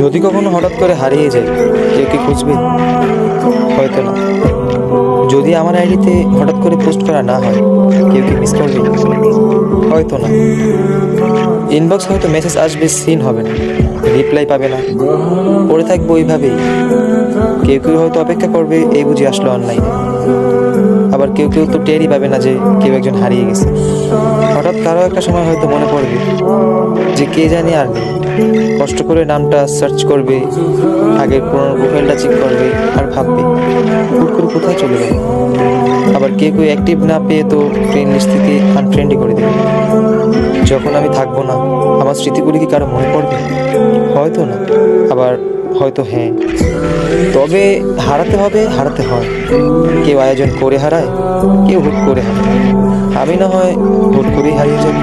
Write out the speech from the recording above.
যদি কখনো হঠাৎ করে হারিয়ে যায়, কেউ কি খুঁজবে? হয়তো না। যদি আমার আইডিতে হঠাৎ করে পোস্ট করা না হয়, কেউ কি মিস করবে? হয়তো না। ইনবক্স হয়তো মেসেজ আসবে, সিন হবে না, রিপ্লাই পাবে না, পড়ে থাকবো ওইভাবেই। কেউ কেউ হয়তো অপেক্ষা করবে, এই বুঝি আসলো অনলাইনে। আবার কেউ কেউ তো টেরই পাবে না যে কেউ একজন হারিয়ে গেছে। হঠাৎ কারো একটা সময় হয়তো মনে পড়বে যে কে জানি আর নেই। কষ্ট করে নামটা সার্চ করবে, আগের পুরোনো প্রোফাইলটা চেক করবে, আর ভাববে হুট করে কোথায় চলে গেল। আবার কেউ কেউ অ্যাক্টিভ না পেয়ে তো ফ্রেন্ড লিস্ট থেকে আনফ্রেন্ডই করে দেবে। যখন আমি থাকবো না, আমার স্মৃতিগুলি কি কারো মনে পড়বে? হয়তো না, আবার হয়তো হ্যাঁ। তবে হারাতে হবে, হারাতে হয়। কেউ আয়োজন করে হারায়, কেউ হুট করে হারায়। আমি না হয় হুট করেই হারিয়ে যাই।